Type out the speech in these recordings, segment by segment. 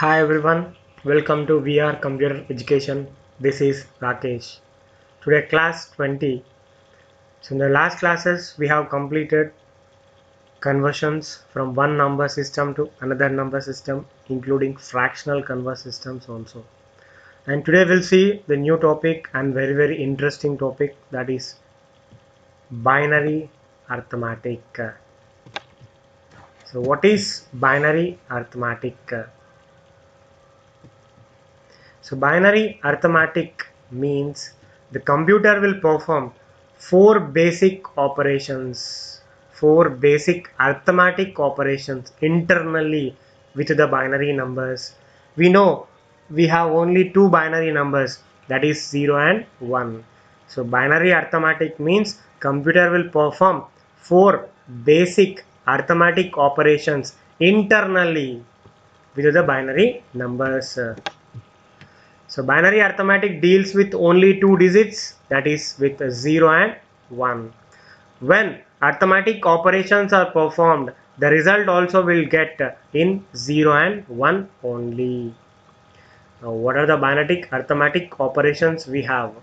Hi everyone, welcome to VR Computer Education. This is Rakesh. Today class 20. So in the last classes we have completed conversions from one number system to another number system, including fractional converse systems also. And today we'll see the new topic and very interesting topic, that is binary arithmetic. So what is binary arithmetic? So binary arithmetic means the computer will perform four basic arithmetic operations internally with the binary numbers. We know we have only two binary numbers, that is 0 and 1. So binary arithmetic means computer will perform four basic arithmetic operations internally with the binary numbers. So binary arithmetic deals with only two digits, that is with 0 and 1. When arithmetic operations are performed, the result also will get in 0 and 1 only. Now what are the binary arithmetic operations we have?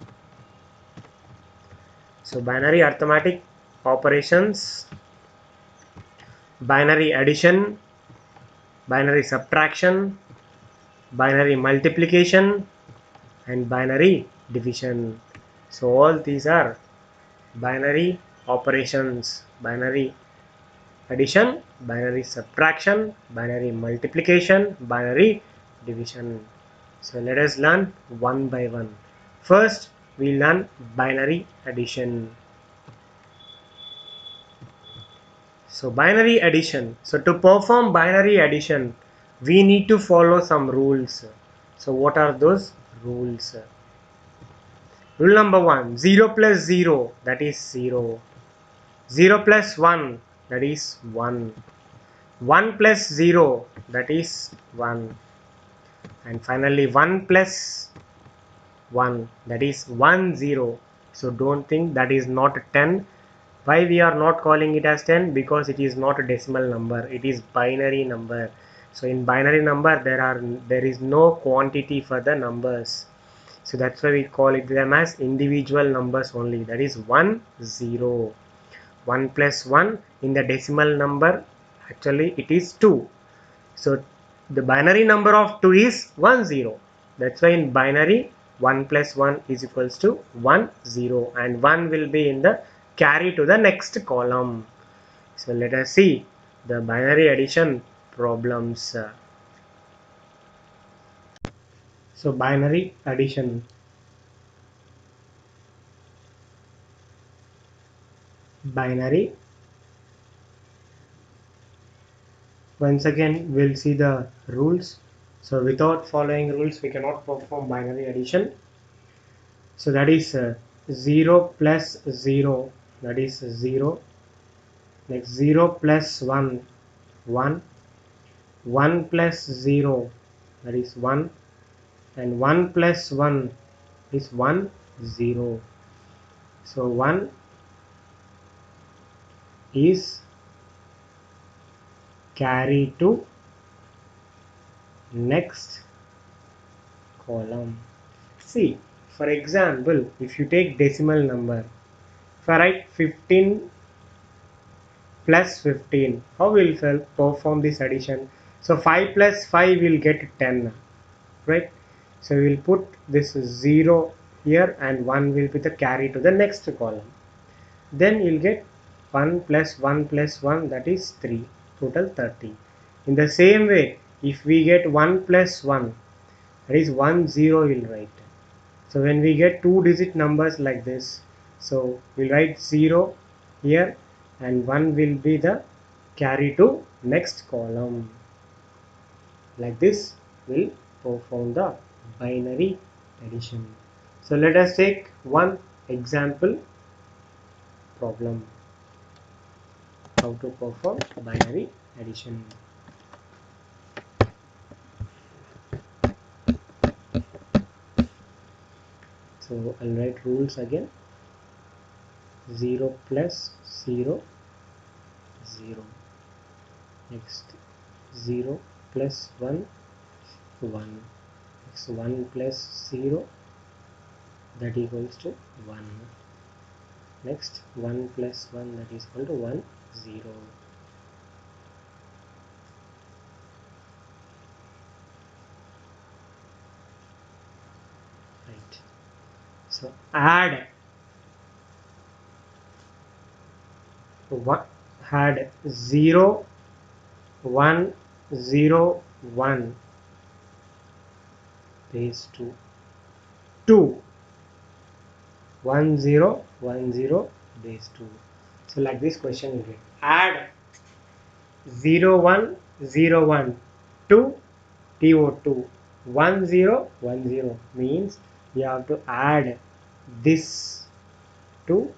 So binary arithmetic operations: binary addition, binary subtraction, binary multiplication, and binary division. So all these are binary operations: binary addition, binary subtraction, binary multiplication, binary division. So let us learn one by one. First we learn binary addition. So binary addition. So to perform binary addition we need to follow some rules. So what are those rules? Rule number 1: 0 plus 0, that is 0. 0 plus 1, that is 1. 1 plus 0, that is 1. And finally 1 plus 1, that is 1 0. So don't think that is not 10. Why we are not calling it as 10? Because it is not a decimal number, it is binary number. So in binary number there is no quantity for the numbers. So that's why we call it them as individual numbers only, that is 1 0. 1 plus 1 in the decimal number, actually it is 2. So the binary number of 2 is 1 0. That's why in binary 1 plus 1 is equals to 1 0, and 1 will be in the carry to the next column. So let us see the binary addition problems. So binary addition. Binary. Once again we'll see the rules. So without following rules we cannot perform binary addition. So that is 0 plus 0, that is 0. Next 0 plus 1, 1. 1 plus 0, that is 1. And 1 plus 1 is 1 0. So 1 is carried to next column. See, for example, if you take decimal number, if I write 15 plus 15, how will we perform this addition? So 5 plus 5 will get 10, right? So we will put this 0 here and 1 will be the carry to the next column. Then you'll get 1 plus 1 plus 1, that is 3, total 30. In the same way, if we get 1 plus 1, that is 1 0 we'll write. So when we get two digit numbers like this, so we'll write 0 here and 1 will be the carry to next column. Like this we'll perform the binary addition. So let us take one example problem, how to perform binary addition. So I'll write rules again. 0 plus 0, 0. Next 0 plus 1, 1. Next 1 plus 0, that equals to 1. Next 1 plus 1, that is equal to 1, 0. Right. So add one, add 0, 1, 0, 1 base 2, 2, 1, 0, 1, 0 base 2. So like this question you get. Add 0, 1, 0, 1 to TO2. 1, 0, 1, 0 means you have to add this to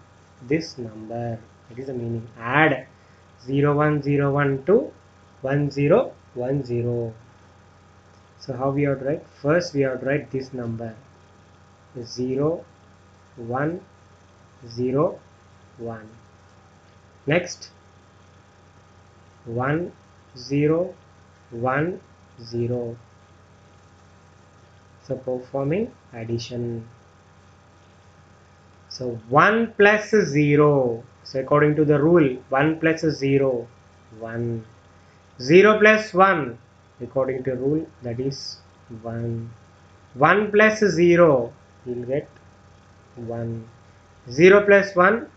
this number. That is the meaning. Add 0, 1, 0, 1 to 1, 0, 1, 0. So how we have to write? First we have to write this number 0, 1, 0, 1. Next 1, 0, 1, 0. So performing addition. So 1 plus 0. So according to the rule, 1 plus 0, 1. 0 plus 1, according to rule, that is 1. 1 plus 0, you will get 1. 0 plus 1,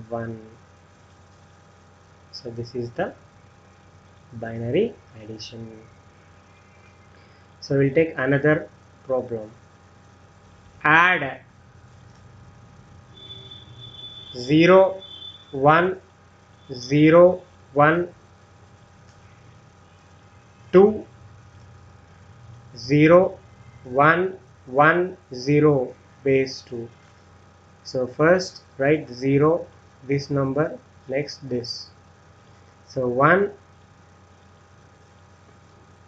1. So this is the binary addition. So we'll take another problem. Add 0, 1, 0, 1, 2, 0, 1, 1, 0 base 2. So first write 0, this number, next this. So 1,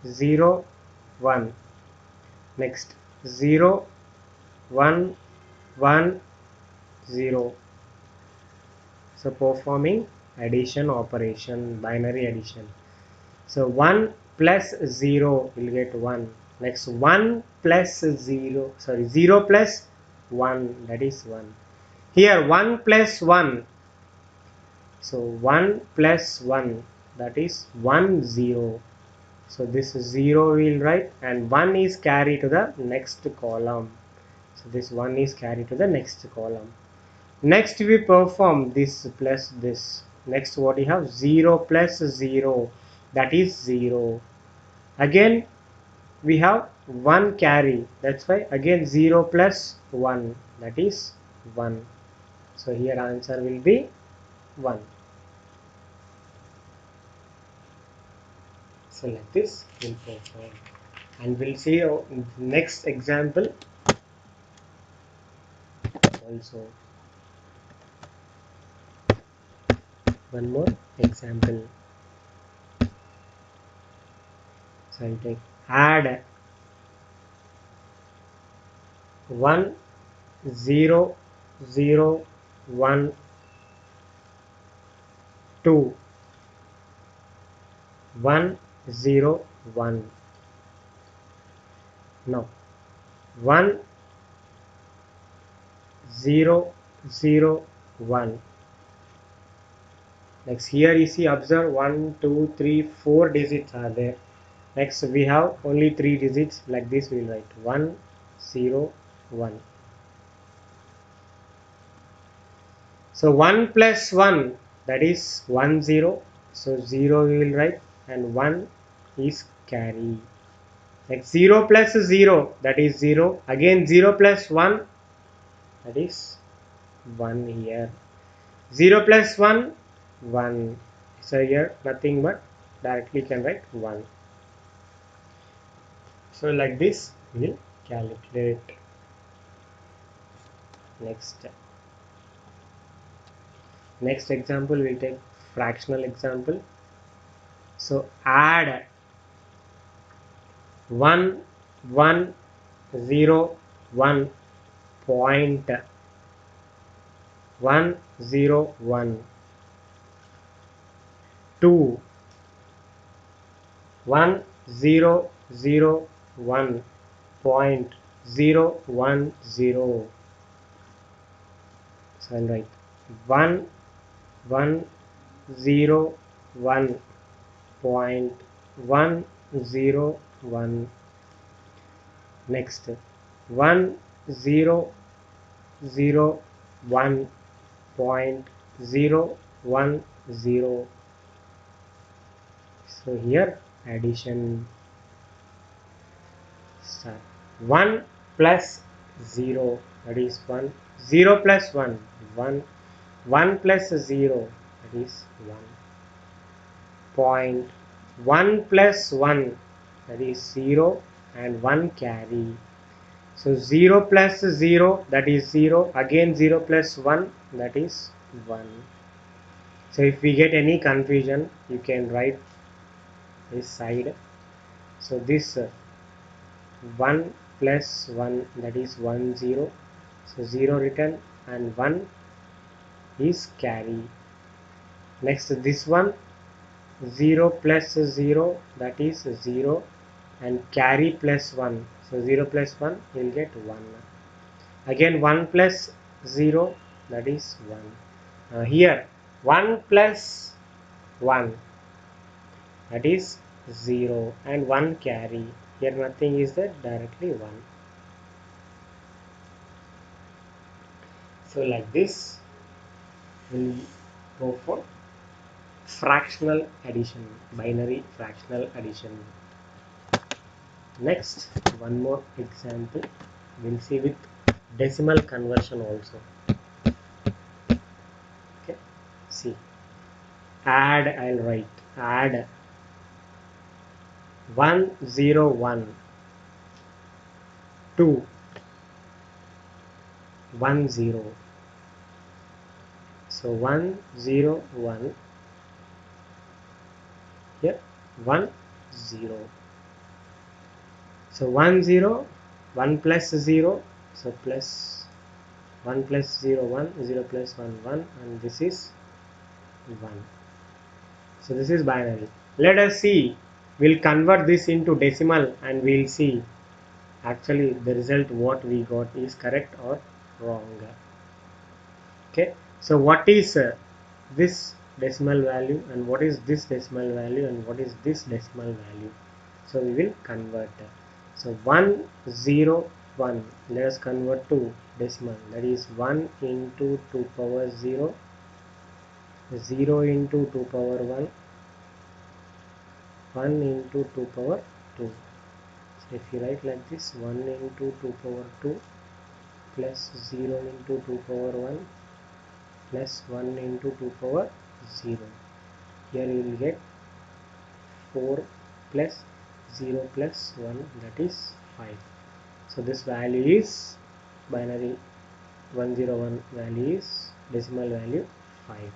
0, 1. Next 0, 1, 1, 0. So performing addition operation, binary addition. So 1 plus 0 will get 1. Next 1 plus 0, sorry 0 plus 1, that is 1. Here 1 plus 1. So 1 plus 1, that is 1, 0. So this 0 we will write, and 1 is carried to the next column. So this 1 is carried to the next column. Next we perform this plus this. Next what we have? 0 plus 0, that is 0. Again we have 1 carry, that's why again 0 plus 1, that is 1. So here answer will be 1. So like this we'll perform, and we'll see next example also. One more example. So I'll take add 1, 0, 0, 1, 2, 1, 0, 1. Now 1, 0, 0, 1. Next here you see, observe 1, 2, 3, 4 digits are there. Next we have only 3 digits, like this we will write 1, 0, 1. So 1 plus 1, that is 1, 0. So 0 we will write, and 1 is carry. Like 0 plus 0, that is 0. Again 0 plus 1, that is 1 here. 0 plus 1, 1. So here nothing but directly can write 1. So like this we will calculate. Next example we'll take fractional example. So add 1, 1, 0, 1 point 1, 0, 1, 2, 1, 0, 0, 1.010. So I'll write 1101.101. Next 1001.010. So here addition start. 1 plus 0, that is 1. 0 plus 1, 1. 1 plus 0, that is 1. Point 1 plus 1, that is 0, and 1 carry. So 0 plus 0, that is 0. Again 0 plus 1, that is 1. So if we get any confusion, you can write this side. So this 1 plus 1, that is 1 0. So 0 written and 1 is carry. Next this one 0 plus 0, that is 0, and carry plus 1. So 0 plus 1 will get 1. Again 1 plus 0, that is 1. Here 1 plus 1, that is 0, and 1 carry. Here nothing is there, directly 1. So like this we'll go for fractional addition, binary fractional addition. Next, one more example we'll see with decimal conversion also. Okay, see, add, I'll write add 101 to 10. So 101 here 10. So 10, 1 plus 0, so plus 1 plus 0 1, 0 plus 1 1, and this is 1. So this is binary. Let us see, we'll convert this into decimal and we'll see actually the result what we got is correct or wrong. Okay, so what is this decimal value, and what is this decimal value, and what is this decimal value? So we will convert. So 101, let us convert to decimal, that is 1 into 2 power 0, 0 into 2 power 1, 1 into 2 power 2. So if you write like this, 1 into 2 power 2 plus 0 into 2 power 1 plus 1 into 2 power 0. Here you will get 4 plus 0 plus 1, that is 5. So this value is binary 101 value is decimal value 5.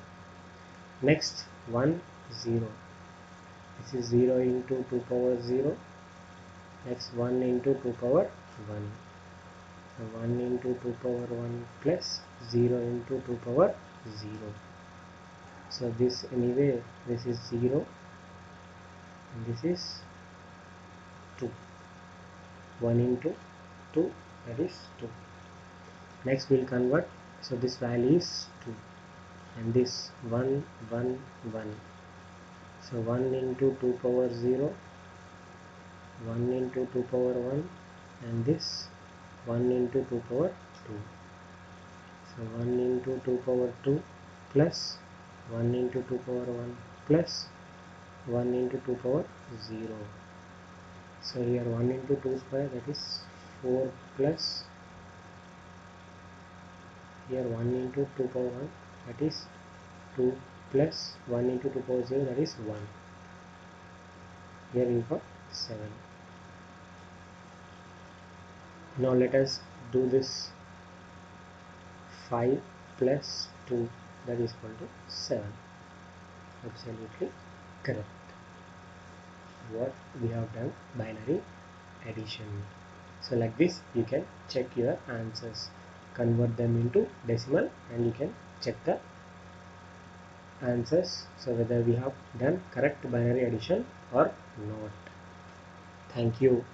Next 1 0. This is 0 into 2 power 0. Next 1 into 2 power 1. So 1 into 2 power 1 plus 0 into 2 power 0. So this anyway, this is 0 and this is 2. 1 into 2, that is 2. Next we'll convert. So this value is 2 and this 1 1 1. So 1 into 2 power 0, 1 into 2 power 1, and this 1 into 2 power 2. So 1 into 2 power 2 plus 1 into 2 power 1 plus 1 into 2 power 0. So here 1 into 2 square, that is 4, plus here 1 into 2 power 1, that is 2, plus 1 into 2 power 0, that is 1. Here you got 7. Now let us do this. 5 plus 2, that is equal to 7. Absolutely correct. What we have done, binary addition. So like this you can check your answers, convert them into decimal, and you can check the answers, so whether we have done correct binary addition or not. Thank you.